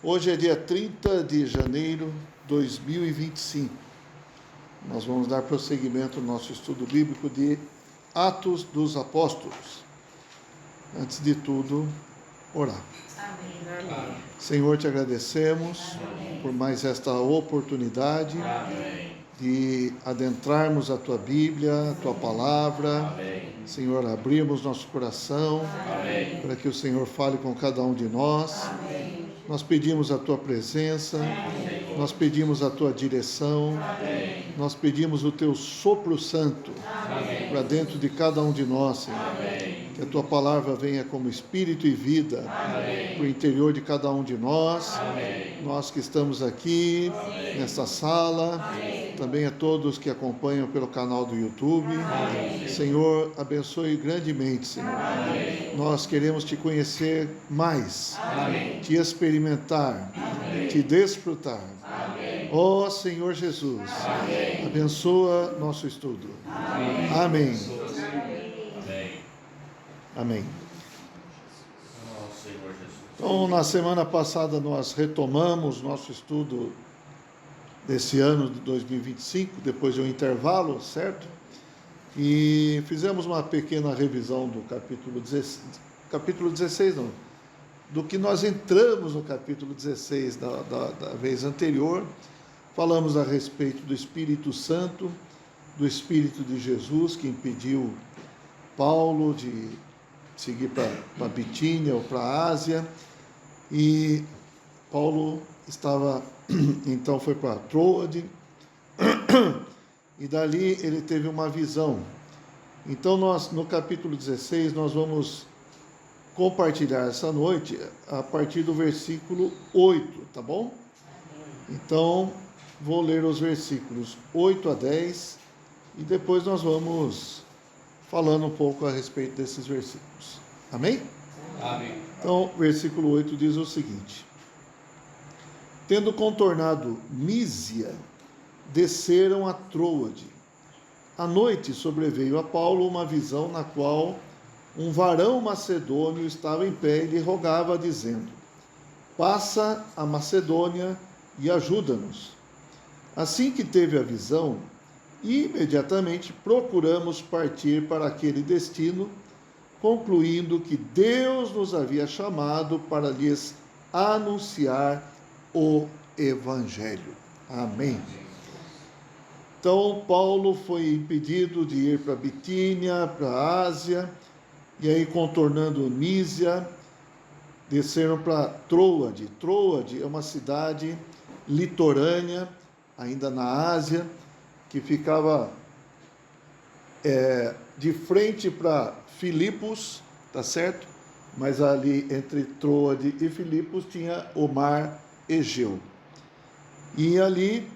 Hoje é dia 30 de janeiro de 2025. Nós vamos dar prosseguimento ao nosso estudo bíblico de Atos dos Apóstolos. Antes de tudo, orar. Amém. Senhor, te agradecemos por mais esta oportunidade de adentrarmos a tua Bíblia, a tua palavra. Senhor, abrirmos nosso coração para que o Senhor fale com cada um de nós. Nós pedimos a tua presença, nós pedimos a tua direção, nós pedimos o teu sopro santo para dentro de cada um de nós, Senhor. Que a tua palavra venha como espírito e vida para o interior de cada um de nós, nós que estamos aqui nesta sala, também a todos que acompanham pelo canal do YouTube. Senhor, abençoe grandemente, Senhor. Nós queremos te conhecer mais, te experimentar, te desfrutar. Ó Senhor Jesus, abençoa nosso estudo. Amém. Amém. Então, na semana passada nós retomamos nosso estudo desse ano de 2025, depois de um intervalo, certo? E fizemos uma pequena revisão do capítulo 16 não, do que nós entramos no capítulo 16 da vez anterior. Falamos a respeito do Espírito Santo, do Espírito de Jesus, que impediu Paulo de seguir para Bitínia ou para a Ásia, e Paulo então foi para Troade, e dali ele teve uma visão. Então nós, no capítulo 16, nós vamos compartilhar essa noite a partir do versículo 8, tá bom? Então, vou ler os versículos 8 a 10, e depois nós vamos falando um pouco a respeito desses versículos. Amém? Amém. Então, versículo 8 diz o seguinte: tendo contornado Mísia, desceram a Troade. À noite sobreveio a Paulo uma visão na qual um varão macedônio estava em pé e lhe rogava, dizendo: passa a Macedônia e ajuda-nos. Assim que teve a visão, imediatamente procuramos partir para aquele destino, concluindo que Deus nos havia chamado para lhes anunciar o Evangelho. Amém. Então, Paulo foi impedido de ir para Bitínia, para a Ásia, e aí, contornando Mísia, desceram para Troade. Troade é uma cidade litorânea, ainda na Ásia, que ficava de frente para Filipos, tá certo? Mas ali entre Troade e Filipos tinha o mar Egeu. E ali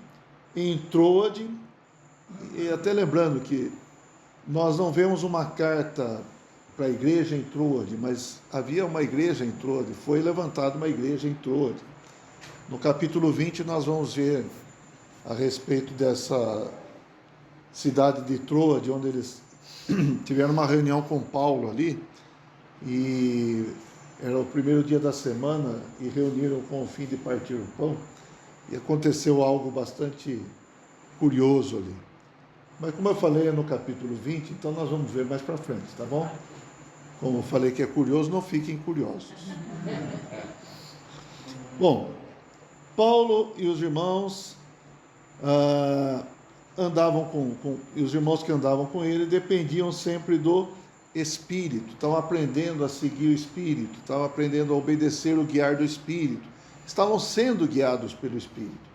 em Troade, e até lembrando que nós não vemos uma carta para a igreja em Troade, mas havia uma igreja em Troade, foi levantada uma igreja em Troade. No capítulo 20 nós vamos ver a respeito dessa cidade de Troade, onde eles tiveram uma reunião com Paulo ali, e era o primeiro dia da semana, e reuniram com o fim de partir o pão, e aconteceu algo bastante curioso ali. Mas como eu falei, é no capítulo 20, então nós vamos ver mais para frente, tá bom? Como eu falei que é curioso, não fiquem curiosos. Bom, Paulo e os irmãos e os irmãos que andavam com ele dependiam sempre do Espírito, estavam aprendendo a seguir o Espírito, estavam aprendendo a obedecer o guiar do Espírito, estavam sendo guiados pelo Espírito.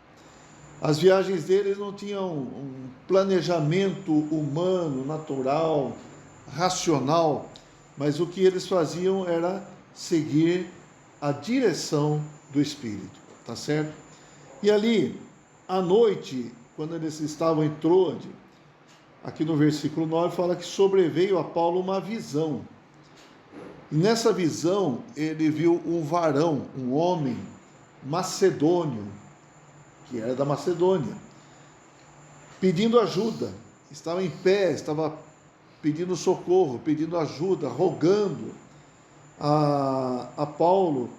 As viagens deles não tinham um planejamento humano, natural, racional, mas o que eles faziam era seguir a direção do Espírito, tá certo? E ali, à noite, quando eles estavam em Troade, aqui no versículo 9 fala que sobreveio a Paulo uma visão. E nessa visão ele viu um varão, um homem macedônio, que era da Macedônia, pedindo ajuda. Estava em pé, estava pedindo socorro, pedindo ajuda, rogando a Paulo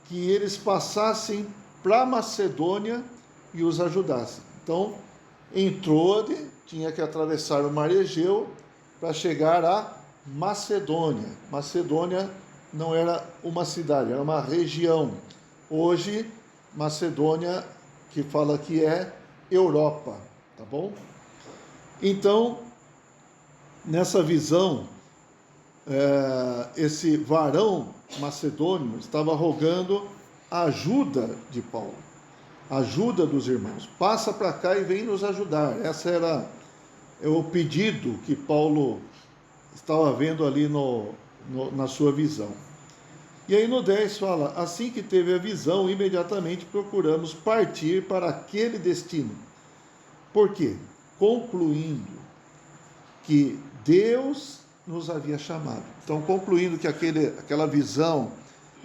que eles passassem para Macedônia e os ajudasse. Então, em Troade, tinha que atravessar o Mar Egeu para chegar a Macedônia. Macedônia não era uma cidade, era uma região. Hoje, Macedônia, que fala que é Europa, tá bom? Então, nessa visão, esse varão macedônio estava rogando a ajuda de Paulo, a ajuda dos irmãos. Passa para cá e vem nos ajudar. Essa era o pedido que Paulo estava vendo ali na sua visão. E aí no 10 fala: assim que teve a visão, imediatamente procuramos partir para aquele destino. Por quê? Concluindo que Deus nos havia chamado. Então, concluindo que aquela visão,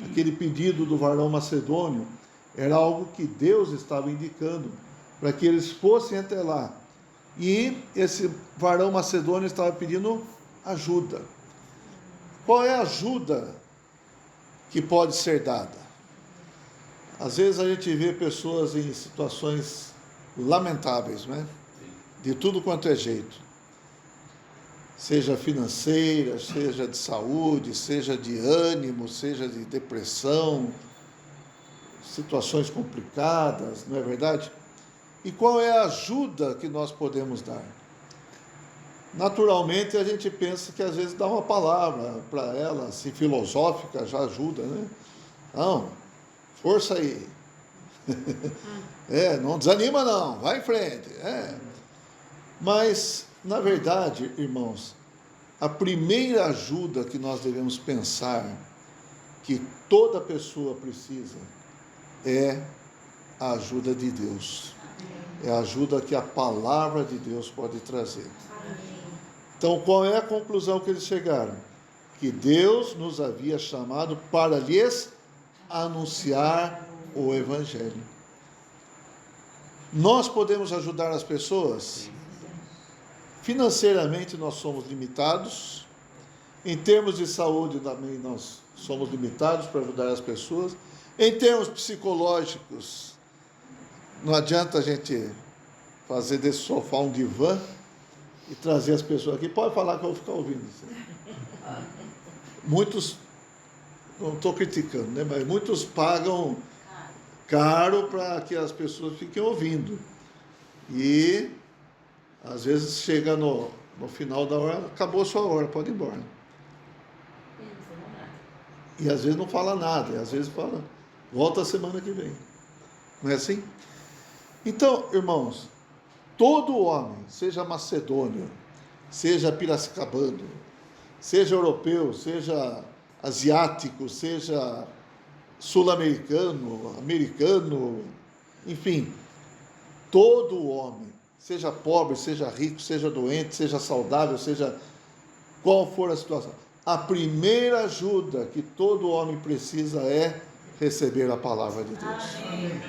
aquele pedido do varão macedônio, era algo que Deus estava indicando para que eles fossem até lá. E esse varão macedônio estava pedindo ajuda. Qual é a ajuda que pode ser dada? Às vezes a gente vê pessoas em situações lamentáveis, não é? De tudo quanto é jeito. Seja financeira, seja de saúde, seja de ânimo, seja de depressão, situações complicadas, não é verdade? E qual é a ajuda que nós podemos dar? Naturalmente a gente pensa que às vezes dar uma palavra para ela, assim, filosófica, já ajuda, né? Não, força aí. Não desanima não, vai em frente. Mas, na verdade, irmãos, a primeira ajuda que nós devemos pensar que toda pessoa precisa é a ajuda de Deus. É a ajuda que a palavra de Deus pode trazer. Então, qual é a conclusão que eles chegaram? Que Deus nos havia chamado para lhes anunciar o Evangelho. Nós podemos ajudar as pessoas? Financeiramente nós somos limitados. Em termos de saúde também nós somos limitados para ajudar as pessoas. Em termos psicológicos, não adianta a gente fazer desse sofá um divã e trazer as pessoas aqui. Pode falar que eu vou ficar ouvindo isso. Muitos, não estou criticando, né? Mas muitos pagam caro para que as pessoas fiquem ouvindo. E às vezes chega no final da hora, acabou a sua hora, pode ir embora. E às vezes não fala nada, e às vezes fala, volta a semana que vem. Não é assim? Então, irmãos, todo homem, seja macedônio, seja piracicabano, seja europeu, seja asiático, seja sul-americano, americano, enfim, todo homem, seja pobre, seja rico, seja doente, seja saudável, seja qual for a situação, a primeira ajuda que todo homem precisa é receber a palavra de Deus. Amém.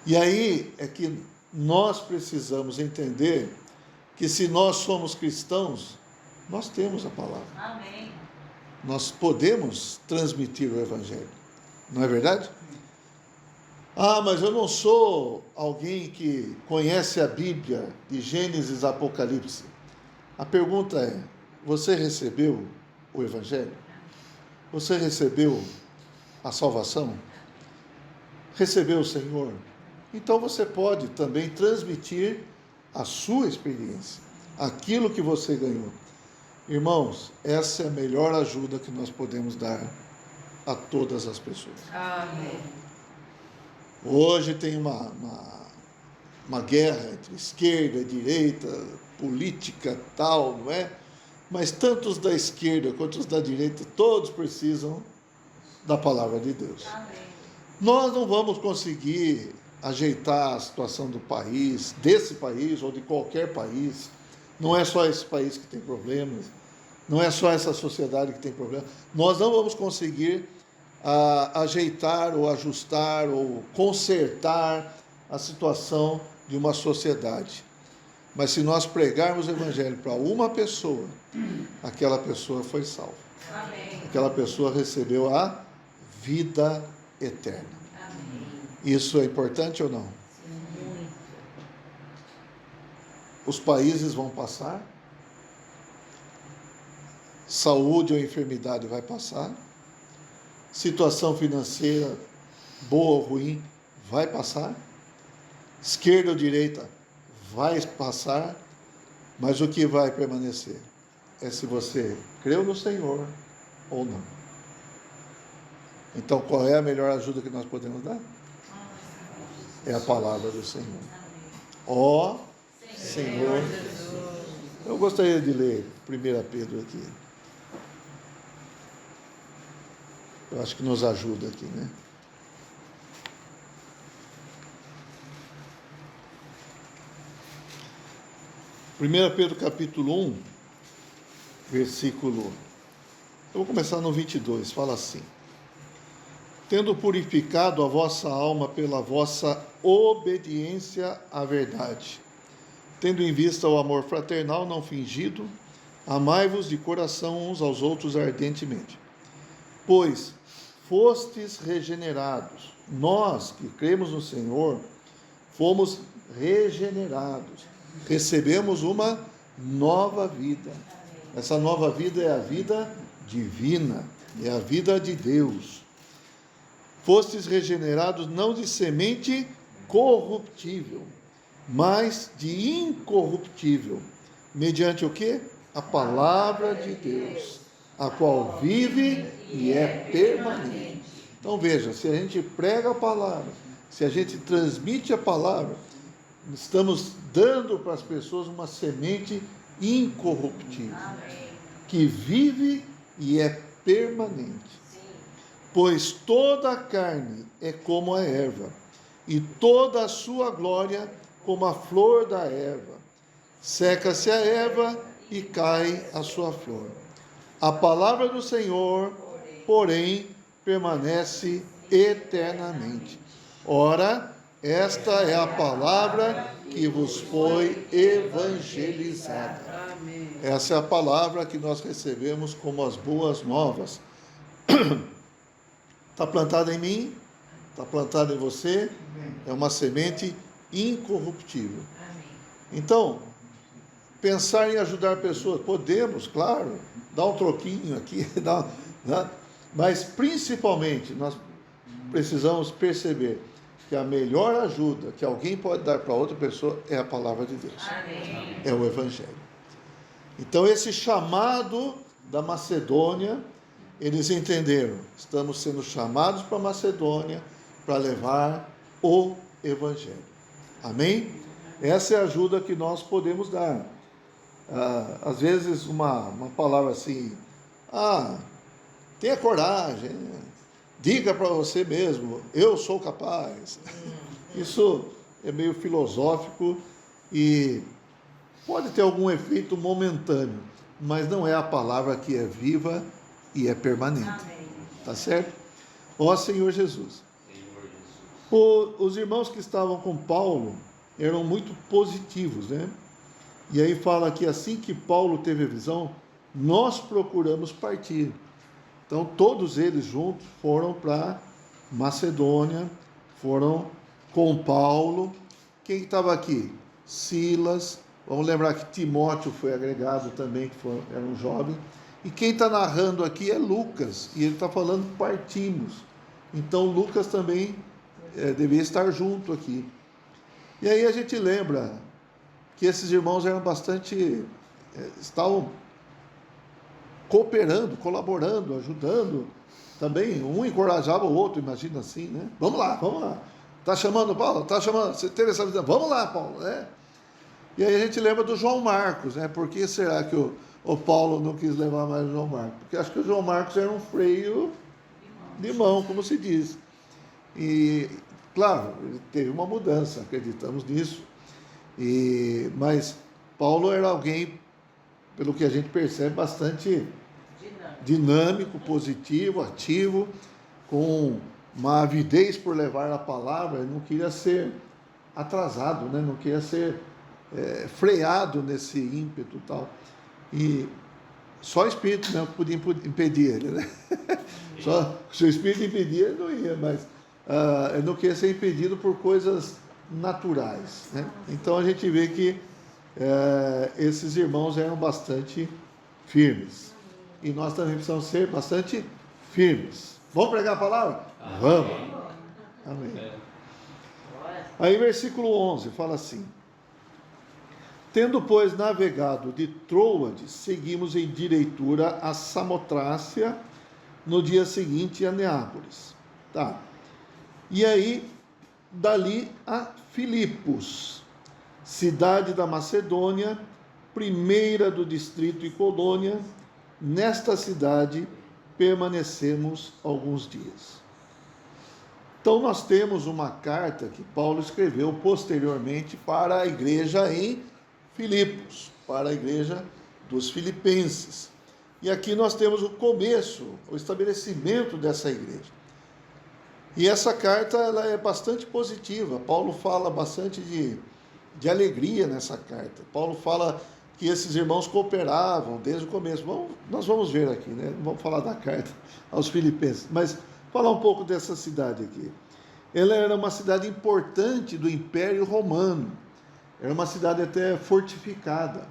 E aí é que nós precisamos entender que se nós somos cristãos, nós temos a palavra. Amém. Nós podemos transmitir o Evangelho. Não é verdade? Ah, mas eu não sou alguém que conhece a Bíblia de Gênesis a Apocalipse. A pergunta é, você recebeu o Evangelho? Você recebeu a salvação? Recebeu o Senhor? Então você pode também transmitir a sua experiência, aquilo que você ganhou. Irmãos, essa é a melhor ajuda que nós podemos dar a todas as pessoas. Amém. Hoje tem uma guerra entre esquerda e direita, política tal, não é? Mas tanto os da esquerda quanto os da direita, todos precisam da palavra de Deus. Amém. Nós não vamos conseguir ajeitar a situação do país, desse país ou de qualquer país. Não é só esse país que tem problemas, não é só essa sociedade que tem problemas. Nós não vamos conseguir ajeitar ou ajustar ou consertar a situação de uma sociedade. Mas se nós pregarmos o Evangelho para uma pessoa, aquela pessoa foi salva. Amém. Aquela pessoa recebeu a vida eterna. Amém. Isso é importante ou não? Os países vão passar, saúde ou enfermidade vai passar, situação financeira boa ou ruim vai passar, esquerda ou direita vai passar, mas o que vai permanecer é se você creu no Senhor ou não. Então, qual é a melhor ajuda que nós podemos dar? É a palavra do Senhor. Ó Senhor, eu gostaria de ler 1 Pedro aqui. Eu acho que nos ajuda aqui, né? Primeira Pedro capítulo 1, versículo... Eu vou começar no 22, fala assim: tendo purificado a vossa alma pela vossa obediência à verdade, tendo em vista o amor fraternal não fingido, amai-vos de coração uns aos outros ardentemente. Pois fostes regenerados, nós que cremos no Senhor, fomos regenerados, recebemos uma nova vida. Essa nova vida é a vida divina, é a vida de Deus. Fostes regenerados não de semente corruptível, mas de incorruptível, mediante o quê? A palavra de Deus, a qual vive e é permanente. Então veja, se a gente prega a palavra, se a gente transmite a palavra, estamos dando para as pessoas uma semente incorruptível, que vive e é permanente. Pois toda a carne é como a erva, e toda a sua glória como a flor da erva. Seca-se a erva e cai a sua flor. A palavra do Senhor, porém, permanece eternamente. Ora, esta é a palavra que vos foi evangelizada. Essa é a palavra que nós recebemos como as boas novas. Está plantada em mim, está plantada em você, é uma semente incorruptível. Então, pensar em ajudar pessoas, podemos, claro, dar um troquinho aqui, mas principalmente nós precisamos perceber que a melhor ajuda que alguém pode dar para outra pessoa é a palavra de Deus. Amém. É o Evangelho. Então, esse chamado da Macedônia, eles entenderam, estamos sendo chamados para a Macedônia para levar o Evangelho. Amém? Essa é a ajuda que nós podemos dar. Às vezes uma palavra assim, tenha coragem, diga para você mesmo, eu sou capaz. Isso é meio filosófico e pode ter algum efeito momentâneo, mas não é a palavra que é viva e é permanente. Amém. Tá certo? Ó Senhor Jesus. Os irmãos que estavam com Paulo eram muito positivos, né? E aí fala que assim que Paulo teve a visão, nós procuramos partir. Então todos eles juntos foram para Macedônia, foram com Paulo. Quem estava aqui? Silas. Vamos lembrar que Timóteo foi agregado também, que era um jovem. E quem está narrando aqui é Lucas, e ele está falando partimos. Então Lucas também devia estar junto aqui. E aí a gente lembra que esses irmãos eram bastante, estavam cooperando, colaborando, ajudando. Também um encorajava o outro, imagina assim, né? Vamos lá. Está chamando Paulo? Está chamando, você teve essa visão? Vamos lá, Paulo, né? E aí a gente lembra do João Marcos, né? Por que será que o Paulo não quis levar mais o João Marcos? Porque acho que o João Marcos era um freio de mão, como se diz. E, claro, ele teve uma mudança, acreditamos nisso. Mas Paulo era alguém, pelo que a gente percebe, bastante dinâmico, positivo, ativo, com uma avidez por levar a palavra. Ele não queria ser atrasado, né? Não queria ser freado nesse ímpeto e tal. E só o Espírito não podia impedir ele, né? Só se o Espírito impedia, ele não ia, mas ele não queria ser impedido por coisas naturais, né? Então a gente vê que esses irmãos eram bastante firmes. E nós também precisamos ser bastante firmes. Vamos pregar a palavra? Vamos. Amém. Aí versículo 11 fala assim: tendo, pois, navegado de Troade, seguimos em direitura a Samotrácia, no dia seguinte a Neápolis. Tá. E aí, dali a Filipos, cidade da Macedônia, primeira do distrito e colônia. Nesta cidade permanecemos alguns dias. Então nós temos uma carta que Paulo escreveu posteriormente para a igreja em Filipos, para a igreja dos filipenses. E aqui nós temos o começo, o estabelecimento dessa igreja. E essa carta ela é bastante positiva. Paulo fala bastante de alegria nessa carta. Paulo fala que esses irmãos cooperavam desde o começo. Nós vamos ver aqui, né? Não vamos falar da carta aos filipenses, mas falar um pouco dessa cidade aqui. Ela era uma cidade importante do Império Romano. Era uma cidade até fortificada.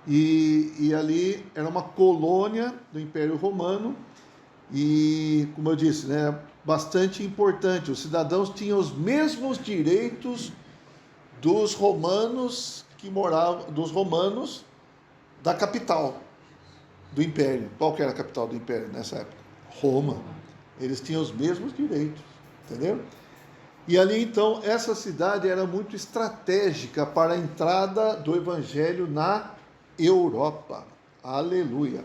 E ali era uma colônia do Império Romano. E, como eu disse, né, bastante importante. Os cidadãos tinham os mesmos direitos dos romanos da capital do Império. Qual que era a capital do Império nessa época? Roma. Eles tinham os mesmos direitos, entendeu? E ali, então, essa cidade era muito estratégica para a entrada do Evangelho na Europa. Aleluia!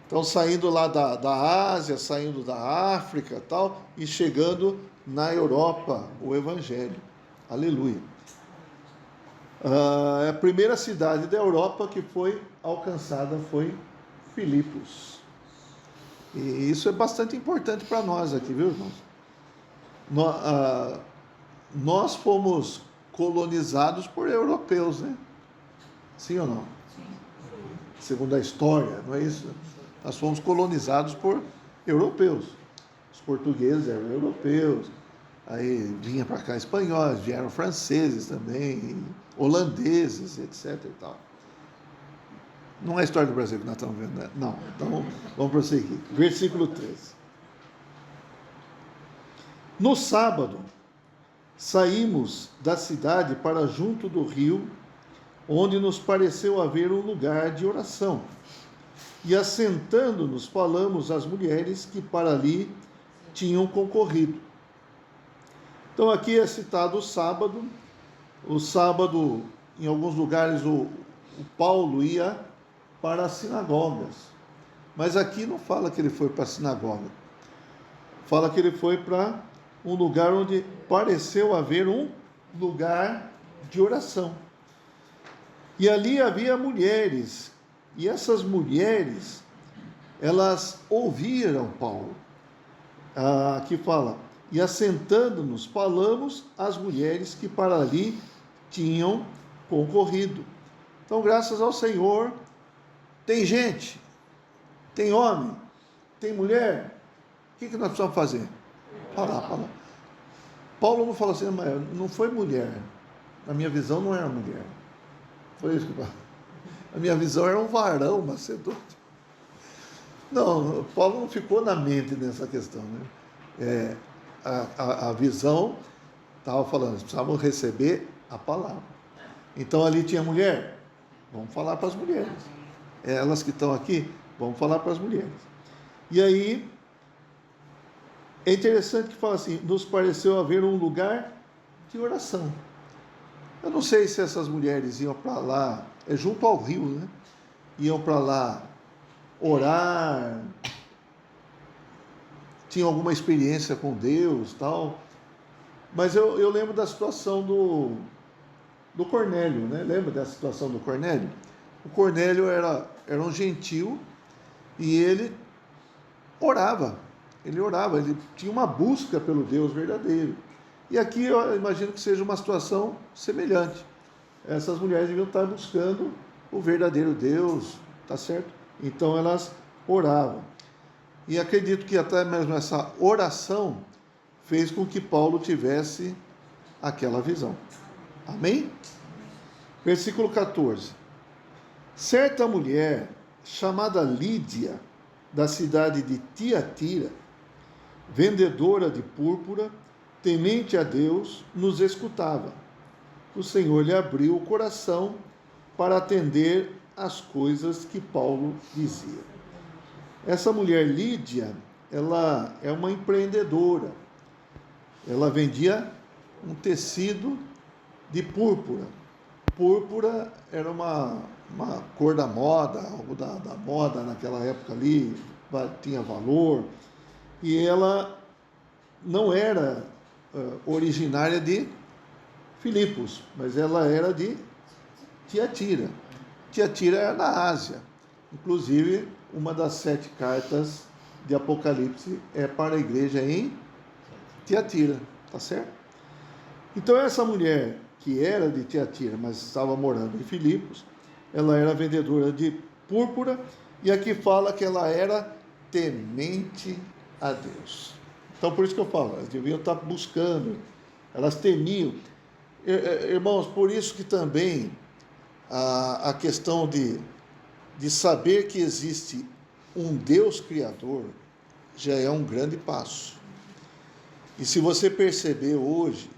Então, saindo lá da Ásia, saindo da África tal, e chegando na Europa, o Evangelho. Aleluia! A primeira cidade da Europa que foi alcançada foi Filipos. E isso é bastante importante para nós aqui, viu, irmãos? Nós fomos colonizados por europeus, né? Sim ou não? Sim. Segundo a história, não é isso? Nós fomos colonizados por europeus. Os portugueses eram europeus, aí vinha para cá espanhóis, vieram franceses também, holandeses, etc. e tal. Não é a história do Brasil que nós estamos vendo, né? Não. Então, vamos prosseguir. Versículo 13. No sábado, saímos da cidade para junto do rio, onde nos pareceu haver um lugar de oração. E assentando-nos, falamos às mulheres que para ali tinham concorrido. Então, aqui é citado o sábado. O sábado, em alguns lugares, o Paulo ia para as sinagogas. Mas aqui não fala que ele foi para a sinagoga. Fala que ele foi para um lugar onde pareceu haver um lugar de oração. E ali havia mulheres. E essas mulheres, elas ouviram Paulo. Aqui fala, e assentando-nos, falamos às mulheres que para ali tinham concorrido. Então, graças ao Senhor, tem gente, tem homem, tem mulher. O que nós precisamos fazer? Falar. Paulo não falou assim, não foi mulher. Na minha visão, não era mulher. Foi isso que eu falei. A minha visão era um varão macedônio. Não, Paulo não ficou na mente nessa questão, né? A visão estava falando, eles precisavam receber a palavra. Então ali tinha mulher, vamos falar para as mulheres. Elas que estão aqui, vamos falar para as mulheres. E aí, é interessante que fala assim, nos pareceu haver um lugar de oração. Eu não sei se essas mulheres iam para lá, junto ao rio, né? Iam para lá orar, tinham alguma experiência com Deus, tal. Mas eu lembro da situação do Cornélio, né? Lembra dessa situação do Cornélio? O Cornélio era um gentil e ele orava, ele tinha uma busca pelo Deus verdadeiro. E aqui eu imagino que seja uma situação semelhante. Essas mulheres deviam estar buscando o verdadeiro Deus, tá certo? Então elas oravam. E acredito que até mesmo essa oração fez com que Paulo tivesse aquela visão. Amém? Versículo 14. Certa mulher, chamada Lídia, da cidade de Tiatira, vendedora de púrpura, temente a Deus, nos escutava. O Senhor lhe abriu o coração para atender às coisas que Paulo dizia. Essa mulher Lídia, ela é uma empreendedora. Ela vendia um tecido de púrpura. Púrpura era uma cor da moda, algo da moda naquela época ali, tinha valor. E ela não era originária de Filipos, mas ela era de Tiatira. Tiatira é na Ásia. Inclusive, uma das 7 cartas de Apocalipse é para a igreja em Tiatira, tá certo? Então, essa mulher que era de Tiatira, mas estava morando em Filipos, ela era vendedora de púrpura, e aqui fala que ela era temente a Deus. Então, por isso que eu falo, elas deviam estar buscando, elas temiam. Irmãos, por isso que também a questão de saber que existe um Deus Criador já é um grande passo. E se você perceber hoje,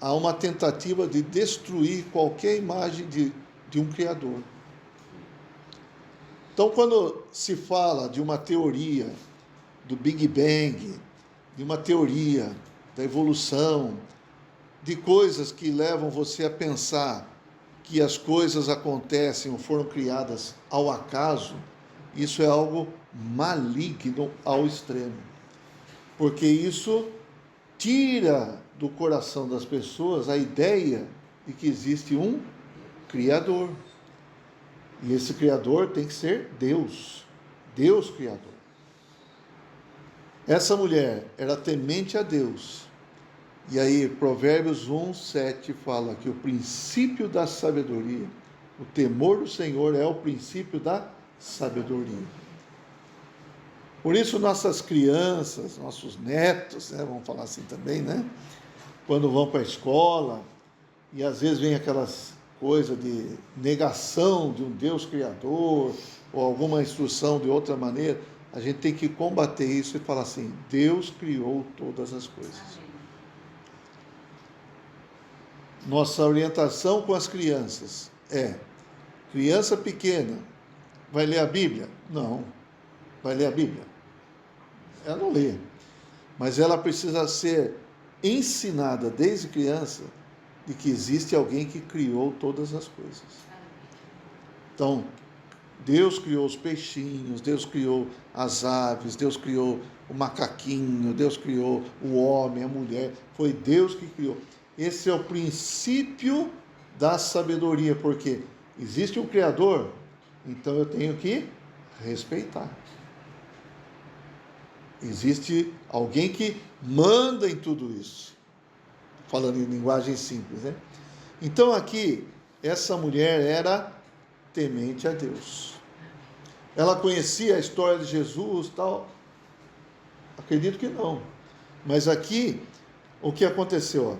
há uma tentativa de destruir qualquer imagem de um Criador. Então, quando se fala de uma teoria do Big Bang, de uma teoria da evolução, de coisas que levam você a pensar que as coisas acontecem ou foram criadas ao acaso, isso é algo maligno ao extremo. Porque isso tira do coração das pessoas a ideia de que existe um Criador. E esse Criador tem que ser Deus, Deus Criador. Essa mulher era temente a Deus. E aí, Provérbios 1:7 fala que o princípio da sabedoria, o temor do Senhor é o princípio da sabedoria. Por isso, nossas crianças, nossos netos, vamos falar assim também, quando vão para a escola, e às vezes vem aquelas coisas de negação de um Deus Criador, ou alguma instrução de outra maneira, a gente tem que combater isso e falar assim: Deus criou todas as coisas. Nossa orientação com as crianças é: criança pequena vai ler a Bíblia? Não. Vai ler a Bíblia? Ela não lê. Mas ela precisa ser ensinada desde criança de que existe alguém que criou todas as coisas. Então, Deus criou os peixinhos, Deus criou as aves, Deus criou o macaquinho, Deus criou o homem, a mulher. Foi Deus que criou. Esse é o princípio da sabedoria, porque existe um Criador, então eu tenho que respeitar. Existe alguém que manda em tudo isso, falando em linguagem simples, Então aqui, essa mulher era temente a Deus. Ela conhecia a história de Jesus, tal? Acredito que não. Mas aqui, o que aconteceu?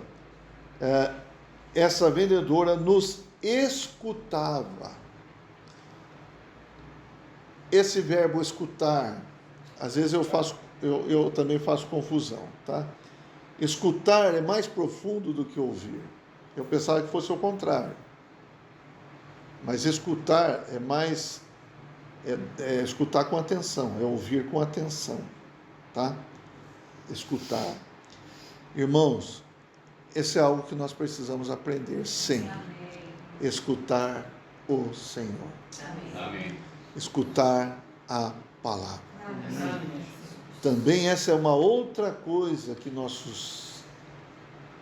Essa vendedora nos escutava. Esse verbo escutar, às vezes eu também faço confusão, tá? Escutar é mais profundo do que ouvir. Eu pensava que fosse o contrário. Mas escutar é mais escutar com atenção, é ouvir com atenção, tá? Escutar. Irmãos, esse é algo que nós precisamos aprender sempre. Amém. Escutar o Senhor. Amém. Escutar a palavra. Amém. Também essa é uma outra coisa que nossos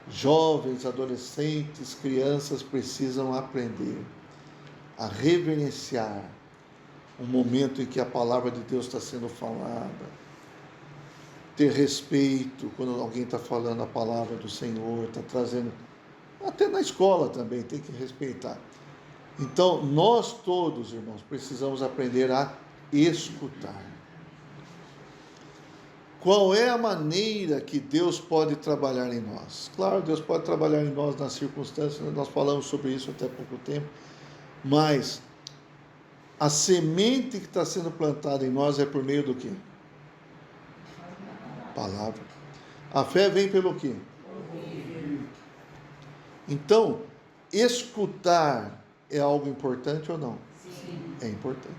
jovens, adolescentes, crianças precisam aprender. A reverenciar o momento em que a palavra de Deus está sendo falada. Ter respeito quando alguém está falando a palavra do Senhor, está trazendo, até na escola também tem que respeitar. Então, nós todos, irmãos, precisamos aprender a escutar. qual é a maneira que Deus pode trabalhar em nós? Claro, Deus pode trabalhar em nós nas circunstâncias, nós falamos sobre isso até pouco tempo, mas a semente que está sendo plantada em nós é por meio do quê? Palavra. A fé vem pelo quê? Então, escutar é algo importante ou não? Sim. É importante.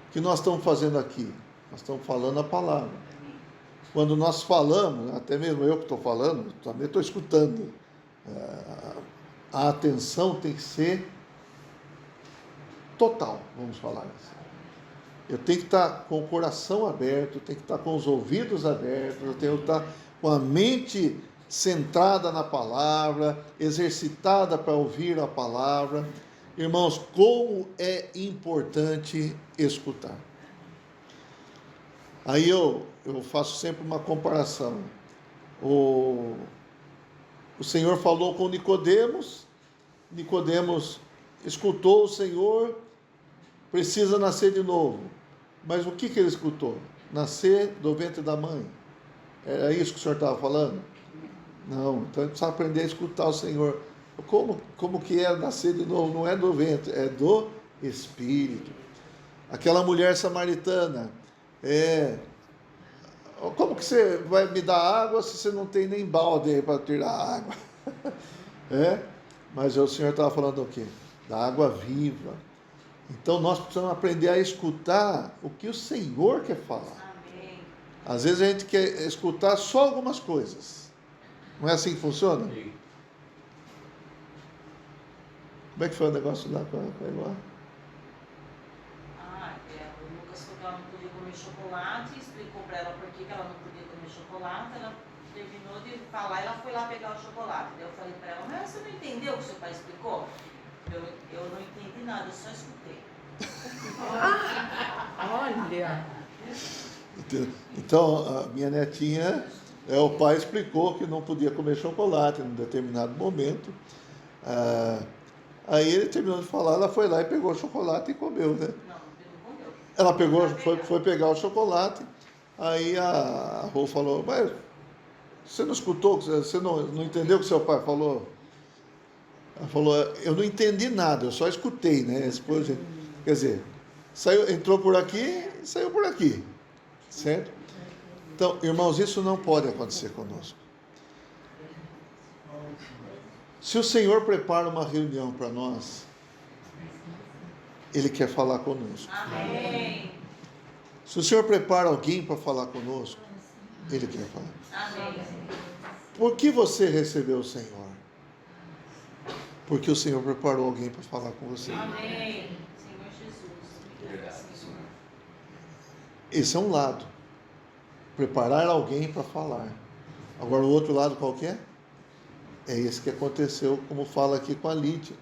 O que nós estamos fazendo aqui? Nós estamos falando a palavra. Quando nós falamos, até mesmo eu que estou falando, também estou escutando. A atenção tem que ser total, vamos falar assim. Eu tenho que estar com o coração aberto, eu tenho que estar com os ouvidos abertos, eu tenho que estar com a mente centrada na palavra, exercitada para ouvir a palavra. Irmãos, como é importante escutar. Aí eu faço sempre uma comparação. O Senhor falou com Nicodemos escutou o Senhor, precisa nascer de novo. Mas o que ele escutou? Nascer do ventre da mãe. Era isso que o Senhor estava falando? Não, então ele precisa aprender a escutar o Senhor. Como que é nascer de novo? Não é do ventre, é do Espírito. Aquela mulher samaritana, como que você vai me dar água se você não tem nem balde aí para tirar a água? Mas o Senhor estava falando o quê? Da água viva. Então nós precisamos aprender a escutar o que o Senhor quer falar. Amém. Às vezes a gente quer escutar só algumas coisas. Não é assim que funciona? Sim. Como é que foi o negócio lá com a Eloá? O Lucas falou que ela não podia comer chocolate, explicou para ela por que ela não podia comer chocolate, ela terminou de falar e ela foi lá pegar o chocolate. Daí eu falei para ela, mas você não entendeu o que seu pai explicou? Eu não entendi nada, eu só escutei. Olha! Então, a minha netinha, o pai explicou que não podia comer chocolate em um determinado momento. Aí ele terminou de falar, ela foi lá e pegou o chocolate e comeu, né? Não comeu. Ela pegou, foi pegar o chocolate, aí a Rô falou, mas você não escutou, você não entendeu o que seu pai falou? Ela falou, eu não entendi nada, eu só escutei, né? Quer dizer, entrou por aqui e saiu por aqui, certo? Então, irmãos, isso não pode acontecer conosco. Se o Senhor prepara uma reunião para nós, Ele quer falar conosco. Amém. Se o Senhor prepara alguém para falar conosco, Ele quer falar. Amém. Por que você recebeu o Senhor? Porque o Senhor preparou alguém para falar com você. Amém. Senhor Jesus. Verdade, Senhor. Esse é um lado. Preparar alguém para falar. Agora o outro lado qual que é? É esse que aconteceu, como fala aqui com a Lídia.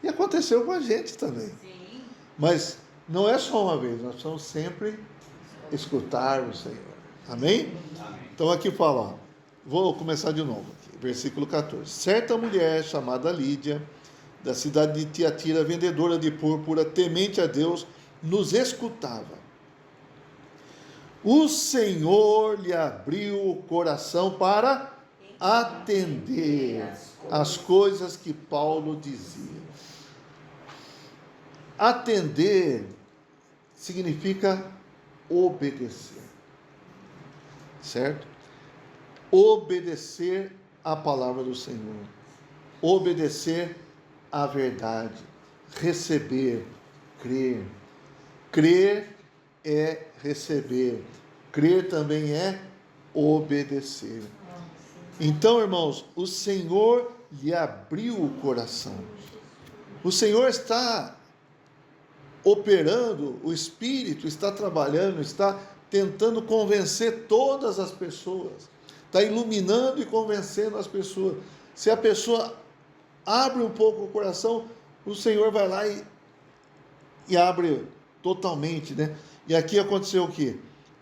E aconteceu com a gente também. Sim. Mas não é só uma vez, nós precisamos sempre escutar o Senhor. Amém? Amém. Então aqui fala, ó, vou começar de novo aqui, versículo 14. Certa mulher chamada Lídia, da cidade de Tiatira, vendedora de púrpura, temente a Deus, nos escutava. O Senhor lhe abriu o coração para atender as coisas que Paulo dizia. Atender significa obedecer, certo? Obedecer à palavra do Senhor, obedecer à verdade, receber, crer. Crer é receber, crer também é obedecer. Então, irmãos, o Senhor lhe abriu o coração. O Senhor está operando, o Espírito está trabalhando, está tentando convencer todas as pessoas, está iluminando e convencendo as pessoas. Se a pessoa abre um pouco o coração, o Senhor vai lá e abre totalmente, né? E aqui aconteceu o quê?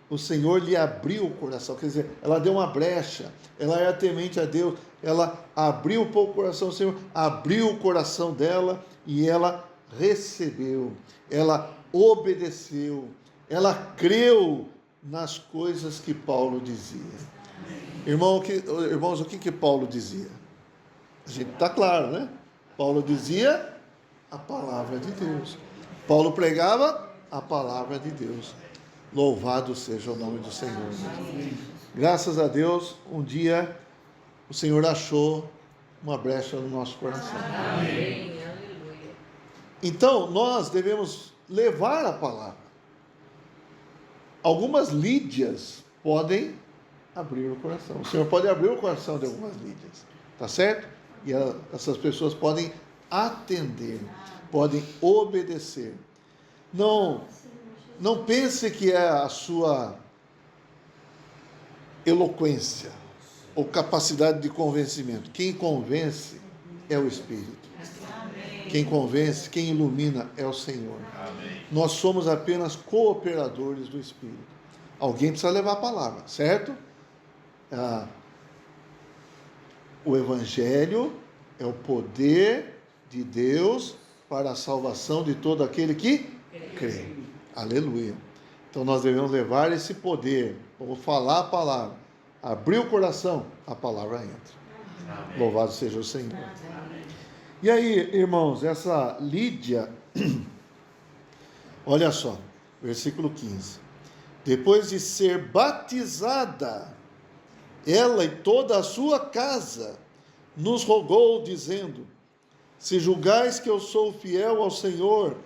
O Senhor lhe abriu o coração, quer dizer, ela deu uma brecha, ela era temente a Deus, ela abriu um pouco o coração, o Senhor abriu o coração dela e ela recebeu, ela obedeceu, ela creu nas coisas que Paulo dizia. Irmãos, o que Paulo dizia? A gente está claro, né? Paulo dizia a palavra de Deus. Paulo pregava a palavra de Deus. Louvado seja o nome do Senhor. Graças a Deus, um dia o Senhor achou uma brecha no nosso coração. Amém. Então, nós devemos levar a palavra. Algumas Lídias podem abrir o coração. O Senhor pode abrir o coração de algumas Lídias, tá certo? E essas pessoas podem atender, podem obedecer. Não pense que é a sua eloquência ou capacidade de convencimento. Quem convence é o Espírito. Quem convence, quem ilumina é o Senhor. Amém. Nós somos apenas cooperadores do Espírito. Alguém precisa levar a palavra, certo? O Evangelho é o poder de Deus para a salvação de todo aquele que crê. Aleluia. Então nós devemos levar esse poder. Vamos falar a palavra. Abrir o coração, a palavra entra. Amém. Louvado seja o Senhor. Amém. E aí, irmãos, essa Lídia, olha só, versículo 15. Depois de ser batizada, ela e toda a sua casa nos rogou, dizendo: se julgais que eu sou fiel ao Senhor,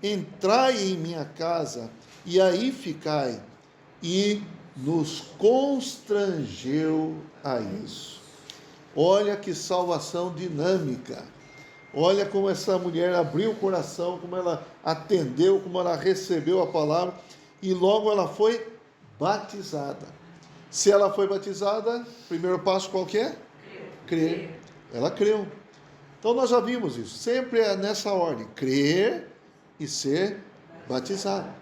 entrai em minha casa e aí ficai. E nos constrangeu a isso. Olha que salvação dinâmica. Olha como essa mulher abriu o coração, como ela atendeu, como ela recebeu a palavra e logo ela foi batizada. Se ela foi batizada, primeiro passo qual que é? Crer. Ela creu. Então nós já vimos isso. Sempre é nessa ordem: crer e ser batizado.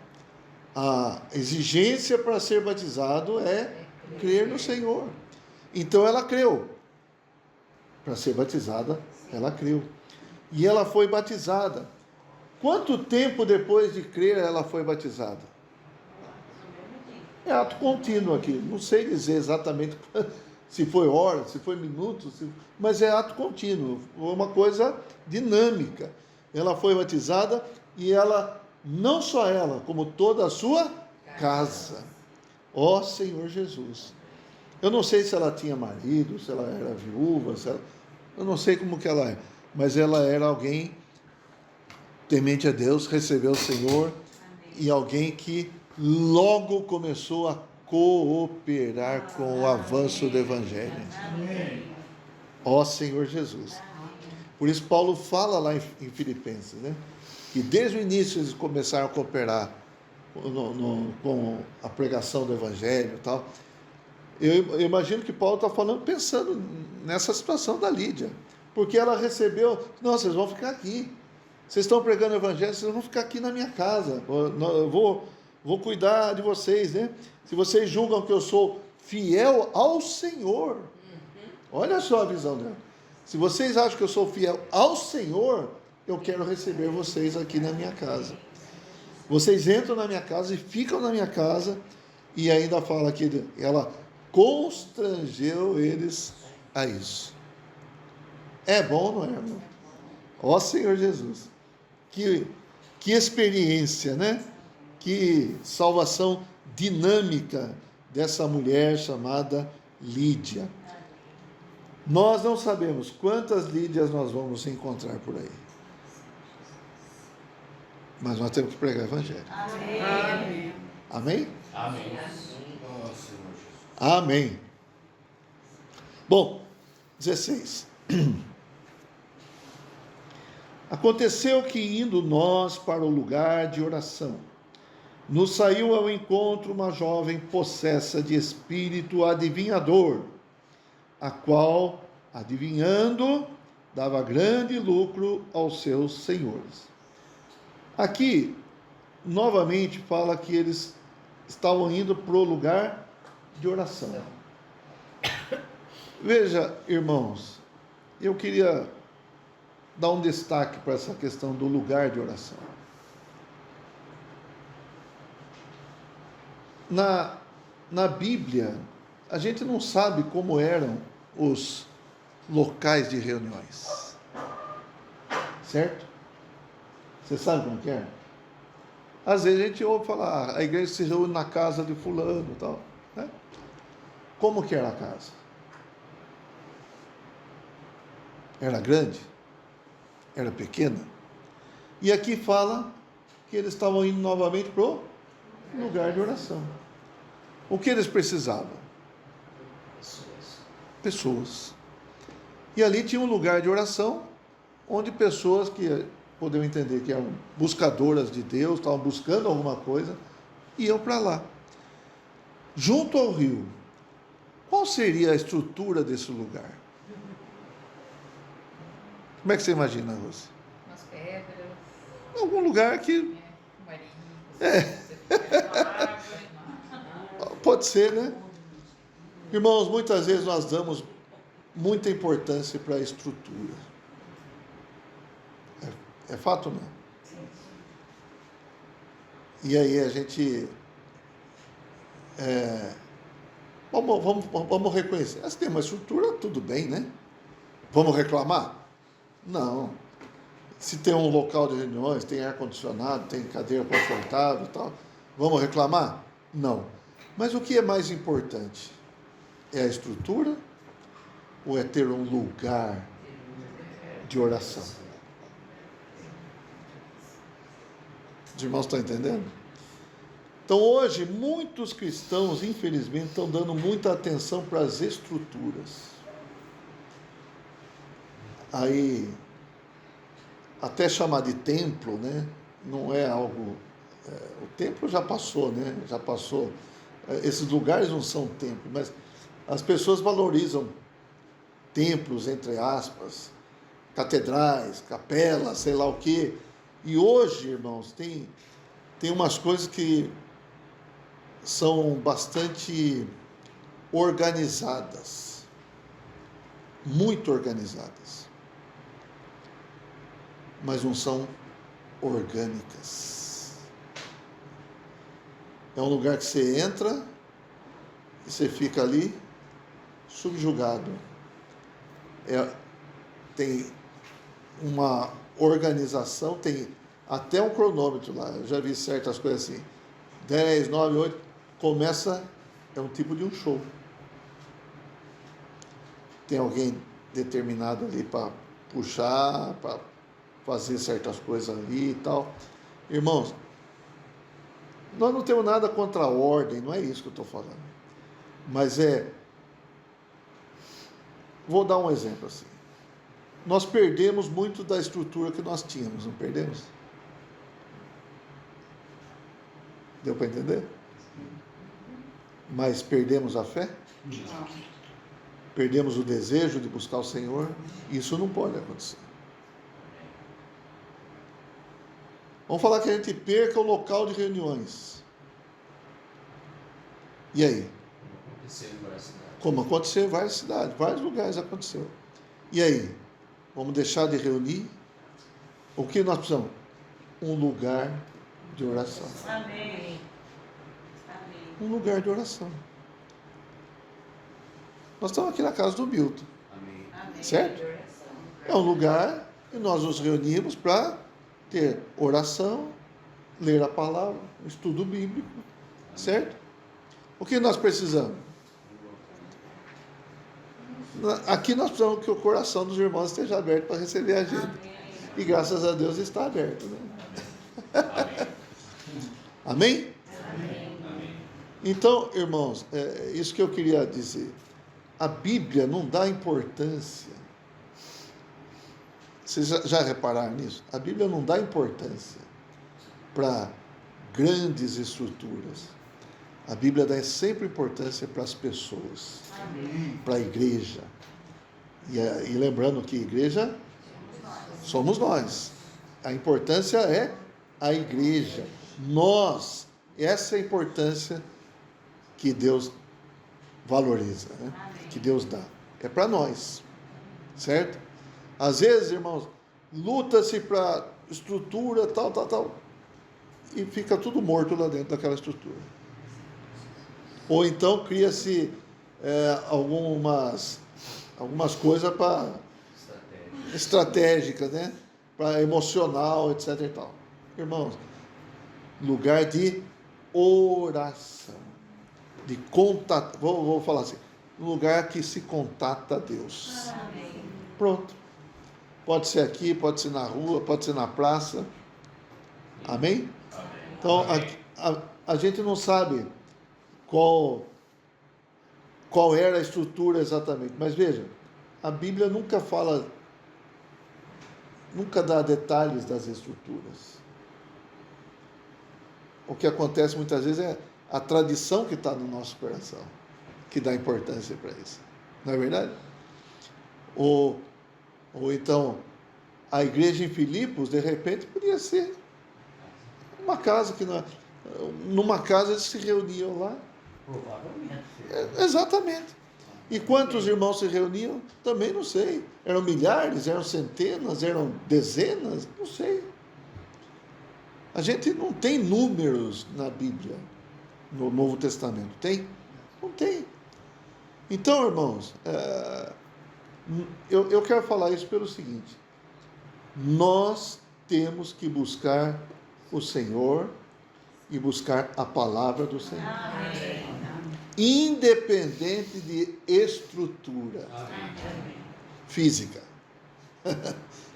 A exigência para ser batizado é crer no Senhor. Então ela creu. Para ser batizada, ela creu. E ela foi batizada. Quanto tempo depois de crer ela foi batizada? É ato contínuo aqui. Não sei dizer exatamente se foi horas, se foi minutos, mas é ato contínuo. Foi uma coisa dinâmica. Ela foi batizada e ela, não só ela, como toda a sua casa. Ó Senhor Jesus. Eu não sei se ela tinha marido, se ela era viúva, eu não sei como que ela é, mas ela era alguém temente a Deus, recebeu o Senhor. Amém. E alguém que logo começou a cooperar com o avanço do Evangelho. Amém. Ó Senhor Jesus. Por isso Paulo fala lá em Filipenses, né? Que desde o início eles começaram a cooperar com a pregação do Evangelho e tal. Eu imagino que Paulo está falando, pensando nessa situação da Lídia, porque ela recebeu: não, vocês vão ficar aqui, vocês estão pregando o Evangelho, vocês vão ficar aqui na minha casa, eu vou cuidar de vocês, né? Se vocês julgam que eu sou fiel ao Senhor, olha só a visão dela. Se vocês acham que eu sou fiel ao Senhor, eu quero receber vocês aqui na minha casa. Vocês entram na minha casa e ficam na minha casa, e ainda fala que ela constrangeu eles a isso. É bom, não é, irmão? Ó Senhor Jesus, que experiência, né? Que salvação dinâmica dessa mulher chamada Lídia. Nós não sabemos quantas Lídias nós vamos encontrar por aí, mas nós temos que pregar o Evangelho. Amém. Amém? Amém. Amém. Bom, 16. Aconteceu que, indo nós para o lugar de oração, nos saiu ao encontro uma jovem possessa de espírito adivinhador, a qual, adivinhando, dava grande lucro aos seus senhores. Aqui, novamente, fala que eles estavam indo para o lugar de oração. Veja, irmãos, eu queria dar um destaque para essa questão do lugar de oração. na Bíblia, a gente não sabe como eram os locais de reuniões. Certo? Você sabe como que é? Às vezes a gente ouve falar, a igreja se reúne na casa de fulano e tal. Né? Como que era a casa? Era grande? Era pequena? E aqui fala que eles estavam indo novamente para o lugar de oração. O que eles precisavam? Pessoas. E ali tinha um lugar de oração, onde pessoas que poderiam entender que eram buscadoras de Deus, estavam buscando alguma coisa, iam para lá. Junto ao rio, qual seria a estrutura desse lugar? Como é que você imagina, Rose? Umas pedras. Algum lugar que... Pode ser, né? Irmãos, muitas vezes nós damos muita importância para a estrutura. É fato ou não? E aí a gente... Vamos reconhecer. Se tem uma estrutura, tudo bem, né? Vamos reclamar? Não. Se tem um local de reuniões, tem ar-condicionado, tem cadeira confortável e tal, vamos reclamar? Não. Mas o que é mais importante? É a estrutura ou é ter um lugar de oração? Os irmãos estão entendendo? Então hoje, muitos cristãos, infelizmente, estão dando muita atenção para as estruturas. Aí, até chamar de templo, né? Não é algo... o templo já passou, né? Já passou. Esses lugares não são templos, mas as pessoas valorizam templos, entre aspas, catedrais, capelas, sei lá o quê. E hoje, irmãos, tem umas coisas que são bastante organizadas, muito organizadas, mas não são orgânicas. É um lugar que você entra e você fica ali subjugado. Tem uma organização, tem até um cronômetro lá. Eu já vi certas coisas assim, 10, 9, 8, começa, é um tipo de um show. Tem alguém determinado ali para puxar, para fazer certas coisas ali e tal. Irmãos, nós não temos nada contra a ordem, não é isso que eu estou falando. Mas vou dar um exemplo assim. Nós perdemos muito da estrutura que nós tínhamos, não perdemos? Deu para entender? Mas perdemos a fé? Não. Perdemos o desejo de buscar o Senhor? Isso não pode acontecer. Vamos falar que a gente perca o local de reuniões. E aí? Como aconteceu em várias cidades, vários lugares aconteceu. E aí? Vamos deixar de reunir? O que nós precisamos? Um lugar de oração. Amém. Um lugar de oração. Nós estamos aqui na casa do Milton. Amém. Certo? É um lugar que nós nos reunimos para ter oração, ler a palavra, estudo bíblico, certo? O que nós precisamos? Aqui nós precisamos que o coração dos irmãos esteja aberto para receber a gente. E graças a Deus está aberto, né? Amém? Amém. Então, irmãos, é isso que eu queria dizer. A Bíblia não dá importância. Vocês já repararam nisso? A Bíblia não dá importância para grandes estruturas. A Bíblia dá sempre importância para as pessoas, para a igreja. E lembrando que igreja somos nós. A importância é a igreja. Nós. Essa é a importância que Deus valoriza, né? Que Deus dá. É para nós. Certo? Às vezes, irmãos, luta-se para estrutura, tal. E fica tudo morto lá dentro daquela estrutura. Ou então cria-se algumas coisas para estratégicas, né? Para emocional, etc. e tal. Irmãos, lugar de oração, de contato, vou falar assim, lugar que se contata a Deus. Amém. Pronto. Pode ser aqui, pode ser na rua, pode ser na praça. Amém? Então, a gente não sabe qual era a estrutura exatamente, mas veja, a Bíblia nunca dá detalhes das estruturas. O que acontece muitas vezes é a tradição que está no nosso coração, que dá importância para isso. Não é verdade? Ou então, a igreja em Filipos, de repente, podia ser uma casa numa casa eles se reuniam lá. Provavelmente. Exatamente. E quantos irmãos se reuniam? Também não sei. Eram milhares, eram centenas, eram dezenas? Não sei. A gente não tem números na Bíblia, no Novo Testamento. Tem? Não tem. Então, irmãos, eu quero falar isso pelo seguinte: nós temos que buscar o Senhor e buscar a palavra do Senhor. Amém. Independente de estrutura física.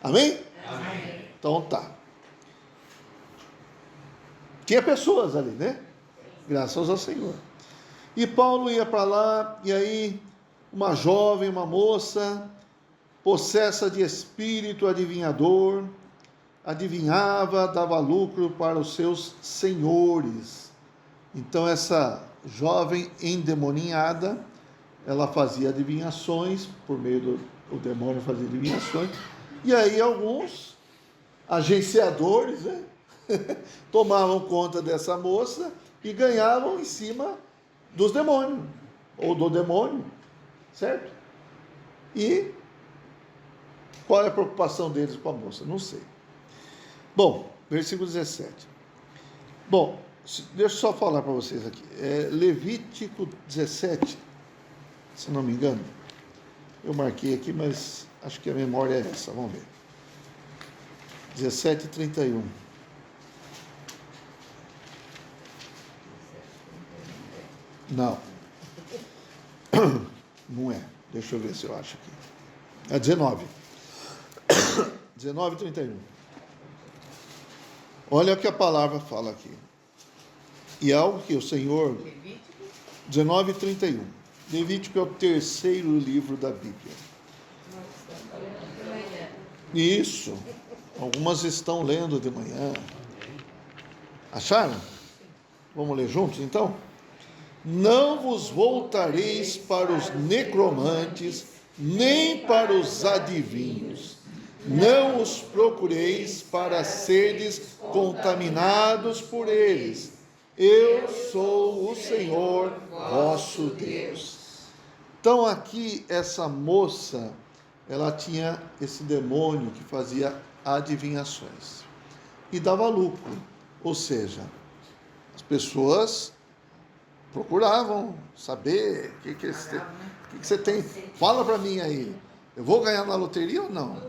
Amém? Amém. Então tá. Tinha pessoas ali, né? Graças ao Senhor. E Paulo ia para lá, e aí uma jovem, uma moça, possessa de espírito adivinhador, adivinhava, dava lucro para os seus senhores. Então essa jovem endemoninhada, ela fazia adivinhações, por meio do demônio fazia adivinhações, e aí alguns agenciadores, né, tomavam conta dessa moça e ganhavam em cima dos demônios, ou do demônio, certo? E qual é a preocupação deles com a moça? Não sei. Bom, versículo 17. Bom, deixa eu só falar para vocês aqui. Levítico 17, se não me engano. Eu marquei aqui, mas acho que a memória é essa. Vamos ver. 17:31. Não. Não é. Deixa eu ver se eu acho aqui. É 19. 19:31. Olha o que a palavra fala aqui. E algo que o Senhor... 19:31. Levítico é o terceiro livro da Bíblia. Isso. Algumas estão lendo de manhã. Acharam? Vamos ler juntos, então? Não vos voltareis para os necromantes, nem para os adivinhos. Não os procureis para serdes contaminados por eles. Eu sou o Senhor vosso Deus. Então aqui essa moça, ela tinha esse demônio que fazia adivinhações e dava lucro. Ou seja, as pessoas procuravam saber o que você tem. Fala para mim aí, eu vou ganhar na loteria ou não?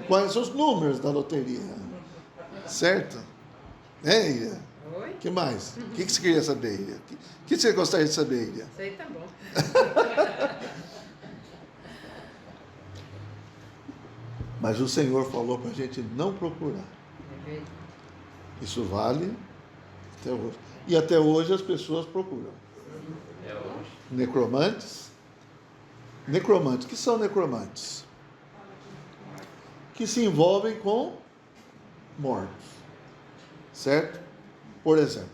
Quais são os números da loteria? Certo? Ilha? Oi? O que mais? O que você queria saber, Ilha? O que você gostaria de saber, Ilha? Isso aí tá bom. Mas o Senhor falou para a gente não procurar. Isso vale até hoje. E até hoje as pessoas procuram. É hoje. Necromantes. Necromantes. O que são necromantes? Que se envolvem com mortos. Certo? Por exemplo,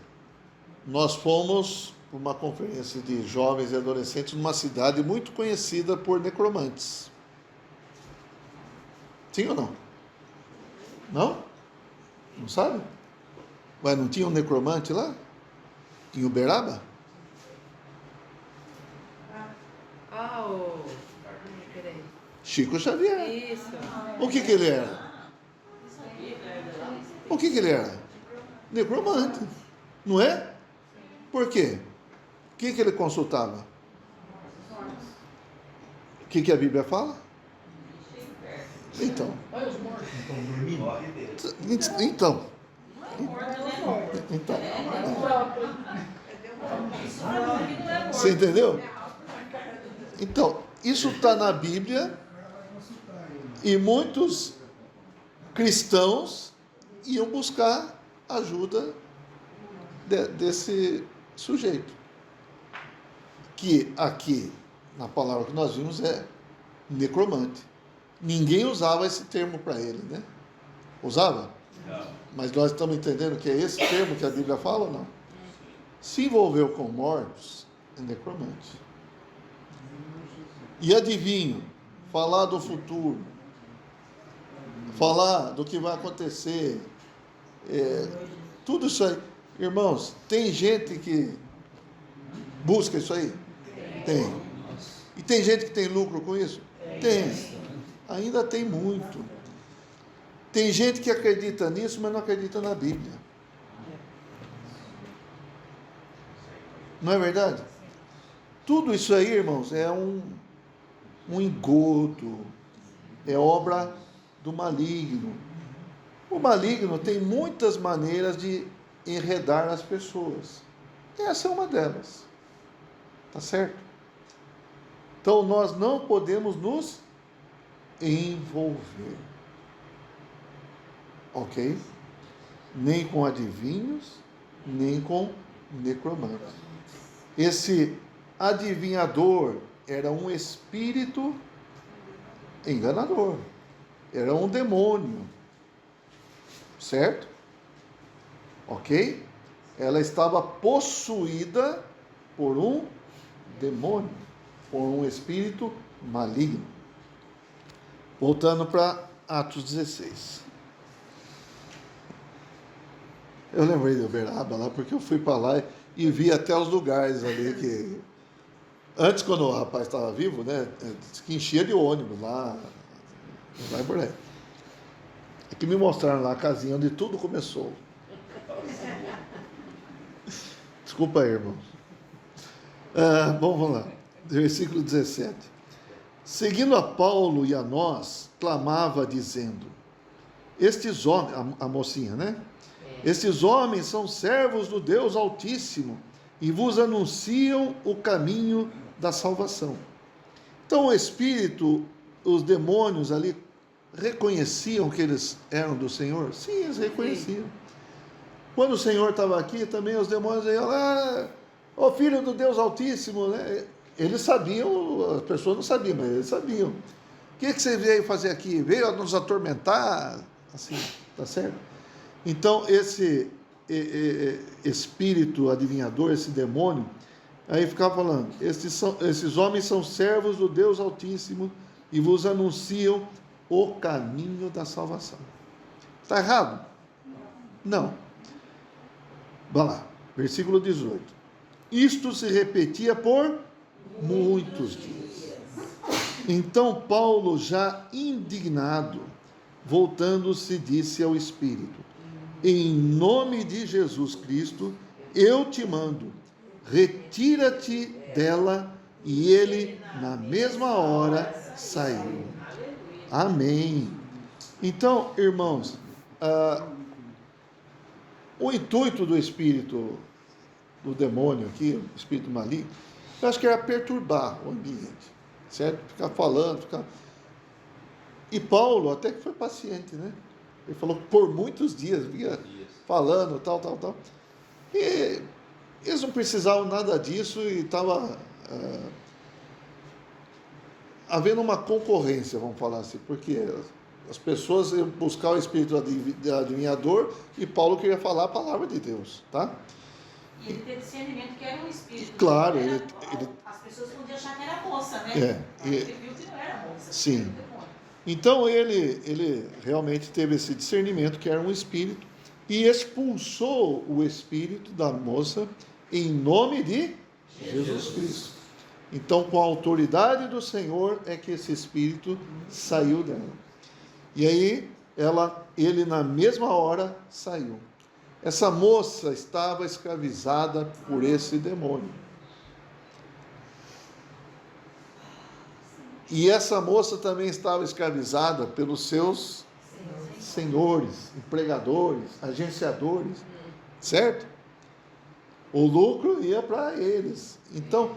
nós fomos para uma conferência de jovens e adolescentes numa cidade muito conhecida por necromantes. Sim ou não? Não? Não sabe? Ué, não tinha um necromante lá? Em Uberaba? Peraí. Chico Xavier. Isso. O que ele era? O que ele era? Necromante. Não é? Por quê? O que ele consultava? O que a Bíblia fala? Então. Olha os mortos que estão dormindo. Então. Não é morto, né? Então. Isso prova que não é morto. Você entendeu? Então, isso está na Bíblia e muitos cristãos iam buscar ajuda desse sujeito. Que aqui, na palavra que nós vimos, é necromante. Ninguém usava esse termo para ele, né? Usava? Não. Mas nós estamos entendendo que é esse termo que a Bíblia fala ou não? Se envolveu com mortos, é necromante. E adivinho, falar do futuro, falar do que vai acontecer, tudo isso aí. Irmãos, tem gente que busca isso aí? Tem. E tem gente que tem lucro com isso? Tem. Ainda tem muito. Tem gente que acredita nisso, mas não acredita na Bíblia. Não é verdade? Tudo isso aí, irmãos, é um engodo, é obra do maligno. O maligno tem muitas maneiras de enredar as pessoas. Essa é uma delas. Tá certo? Então nós não podemos nos envolver. Ok? Nem com adivinhos, nem com necromantes. Esse adivinhador era um espírito enganador. Era um demônio. Certo? Ok? Ela estava possuída por um demônio, por um espírito maligno. Voltando para Atos 16. Eu lembrei de Uberaba lá, porque eu fui para lá e vi até os lugares ali que... Antes, quando o rapaz estava vivo, né, que enchia de ônibus lá em Boré. É que me mostraram lá a casinha onde tudo começou. Desculpa aí, irmão. Bom, vamos lá. Versículo 17. Seguindo a Paulo e a nós, clamava dizendo, estes homens, a mocinha, né? Estes homens são servos do Deus Altíssimo e vos anunciam o caminho da salvação. Então o Espírito, os demônios ali, reconheciam que eles eram do Senhor? Sim, eles reconheciam. Quando o Senhor estava aqui, também os demônios iam lá, ó Filho do Deus Altíssimo, né? Eles sabiam, as pessoas não sabiam, mas eles sabiam. O que você veio fazer aqui? Veio nos atormentar? Assim, tá certo? Então, esse espírito adivinhador, esse demônio, aí ficava falando, esses homens são servos do Deus Altíssimo e vos anunciam o caminho da salvação. Está errado? Não. Vá lá, versículo 18. Isto se repetia por muitos dias. Então Paulo, já indignado, voltando-se, disse ao Espírito, em nome de Jesus Cristo, eu te mando, retira-te dela, e ele, na mesma hora, saiu. Amém. Então, irmãos, o intuito do espírito, do demônio aqui, o espírito maligno, eu acho que era perturbar o ambiente, certo? Ficar falando, E Paulo até que foi paciente, né? Ele falou que por muitos dias vinha falando, tal. E eles não precisavam nada disso e estava havendo uma concorrência, vamos falar assim, porque as pessoas iam buscar o espírito adivinhador e Paulo queria falar a palavra de Deus, tá? E ele teve discernimento que era um espírito. Claro, As pessoas podiam achar que era moça, né? Ele viu que não era moça. Sim. Então ele realmente teve esse discernimento que era um espírito e expulsou o espírito da moça em nome de Jesus Cristo. Então, com a autoridade do Senhor é que esse espírito saiu dela. E aí ele na mesma hora saiu. Essa moça estava escravizada por esse demônio. E essa moça também estava escravizada pelos seus senhores, empregadores, agenciadores, certo? O lucro ia para eles. Então,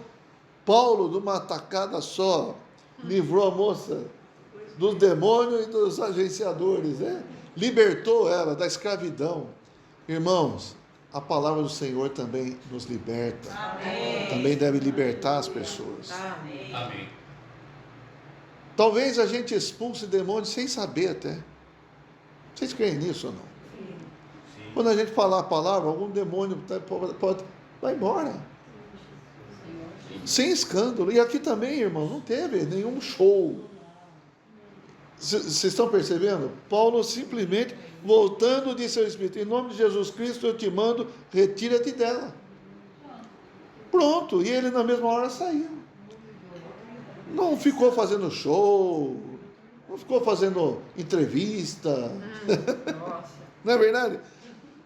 Paulo, de uma tacada só, livrou a moça dos demônios e dos agenciadores, né? Libertou ela da escravidão. Irmãos, a palavra do Senhor também nos liberta. Amém. Também deve libertar as pessoas. Amém. Amém. Talvez a gente expulse demônios sem saber até. Vocês creem nisso ou não? Sim. Quando a gente falar a palavra, algum demônio vai embora. Sem escândalo. E aqui também, irmão, não teve nenhum show. Vocês estão percebendo? Paulo simplesmente, voltando, disse ao Espírito: em nome de Jesus Cristo eu te mando, retira-te dela. Pronto. E ele na mesma hora saiu. Não ficou fazendo show, não ficou fazendo entrevista. Não é verdade?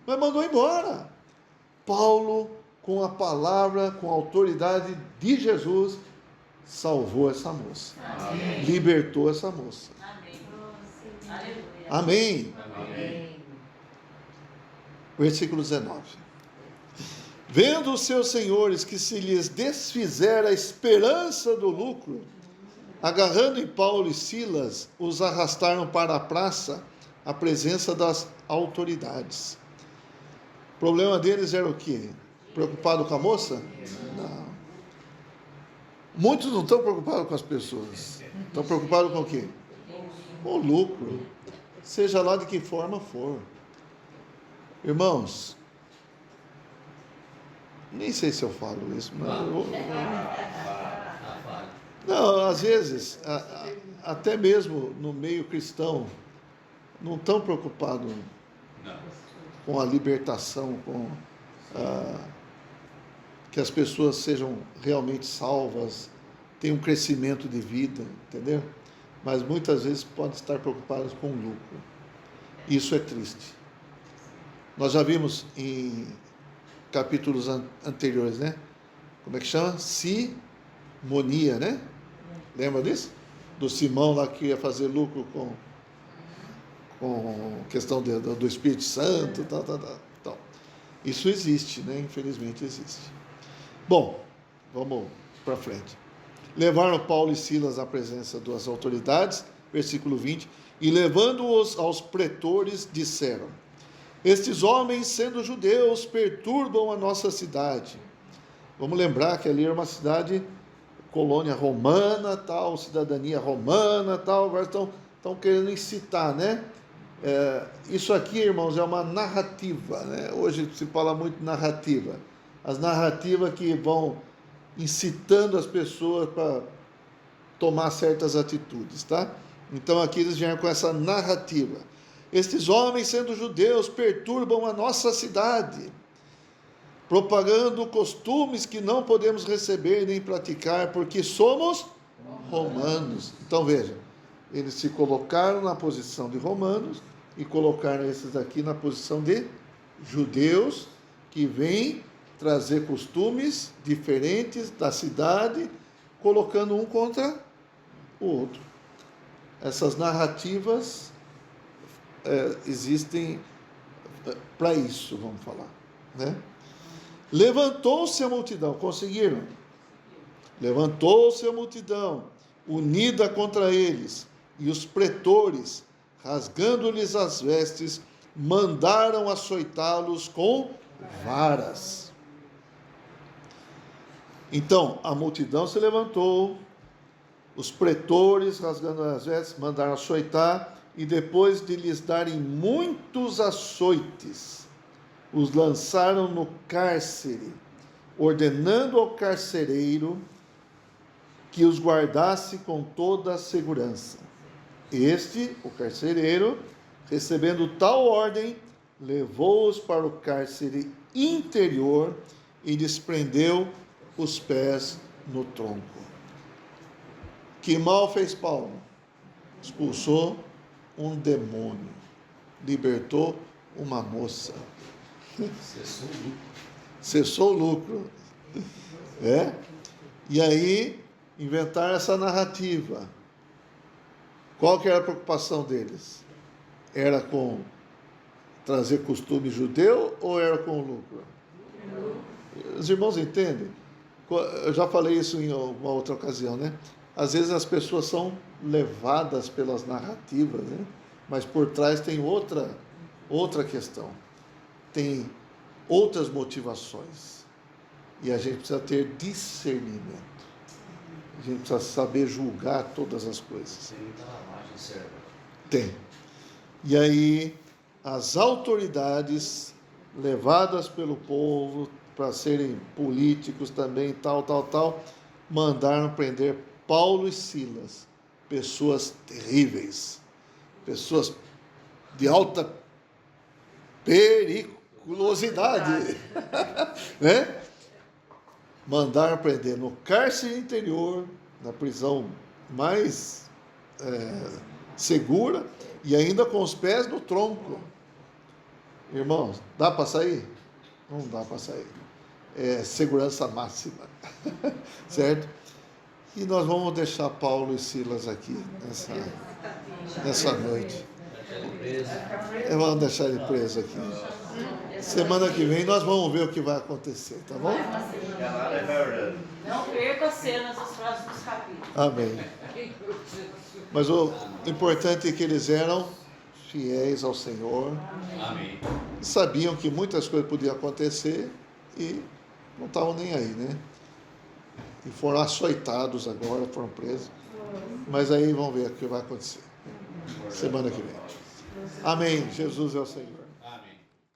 Mas mandou embora. Paulo, com a palavra, com a autoridade de Jesus, salvou essa moça. Amém. Libertou essa moça. Amém. Aleluia. Amém. Amém. Versículo 19. Vendo os seus senhores que se lhes desfizera a esperança do lucro, agarrando em Paulo e Silas, os arrastaram para a praça, à presença das autoridades. O problema deles era o quê? Preocupado com a moça? Não. Muitos não estão preocupados com as pessoas. Estão preocupados com o quê? Com o lucro. Seja lá de que forma for. Irmãos, nem sei se eu falo isso, mas não, às vezes, até mesmo no meio cristão, não estão preocupados com a libertação, com que as pessoas sejam realmente salvas, tenham um crescimento de vida, entendeu? Mas muitas vezes podem estar preocupados com o lucro. Isso é triste. Nós já vimos em capítulos anteriores, né? Como é que chama? Simonia, né? Lembra disso? Do Simão lá que ia fazer lucro com questão do Espírito Santo, tal. Então, isso existe, né? Infelizmente existe. Bom, vamos para frente. Levaram Paulo e Silas à presença das autoridades, versículo 20, e levando-os aos pretores, disseram: estes homens, sendo judeus, perturbam a nossa cidade. Vamos lembrar que ali era uma cidade, colônia romana, tal, cidadania romana, tal. Agora estão querendo incitar, né? Isso aqui, irmãos, é uma narrativa, né? Hoje se fala muito de narrativa. As narrativas que vão incitando as pessoas para tomar certas atitudes, tá? Então aqui eles vieram com essa narrativa. Estes homens, sendo judeus, perturbam a nossa cidade, propagando costumes que não podemos receber nem praticar, porque somos romanos. Então veja, eles se colocaram na posição de romanos e colocaram esses aqui na posição de judeus, que vêm trazer costumes diferentes da cidade, colocando um contra o outro. Essas narrativas existem para isso, vamos falar, né? Levantou-se a multidão, conseguiram? Levantou-se a multidão, unida contra eles, e os pretores, rasgando-lhes as vestes, mandaram açoitá-los com varas. Então, a multidão se levantou, os pretores, rasgando as vestes, mandaram açoitar, e depois de lhes darem muitos açoites, os lançaram no cárcere, ordenando ao carcereiro que os guardasse com toda a segurança. Este, o carcereiro, recebendo tal ordem, levou-os para o cárcere interior e lhes prendeu os pés no tronco. Que mal fez Paulo? Expulsou um demônio, libertou uma moça. Cessou o lucro. E aí inventaram essa narrativa. Qual que era a preocupação deles? Era com trazer costume judeu ou era com lucro? Os irmãos entendem? Eu já falei isso em uma outra ocasião, né? Às vezes as pessoas são levadas pelas narrativas, né? Mas por trás tem outra questão. Tem outras motivações. E a gente precisa ter discernimento. A gente precisa saber julgar todas as coisas. Tem. E aí, as autoridades levadas pelo povo para serem políticos também, tal, mandaram prender Paulo e Silas, pessoas terríveis, pessoas de alta periculosidade, né? Mandaram prender no cárcere interior, na prisão mais segura, e ainda com os pés no tronco. Irmãos, dá para sair? Não dá para sair. É segurança máxima, certo? E nós vamos deixar Paulo e Silas aqui nessa noite. Vamos deixar ele preso aqui. Semana que vem nós vamos ver o que vai acontecer, tá bom? Não perca as cenas dos próximos capítulos. Amém. Mas o importante é que eles eram fiéis ao Senhor. Amém. Sabiam que muitas coisas podiam acontecer e não estavam nem aí, né? E foram açoitados agora, foram presos. Mas aí vamos ver o que vai acontecer semana que vem. Amém. Jesus é o Senhor.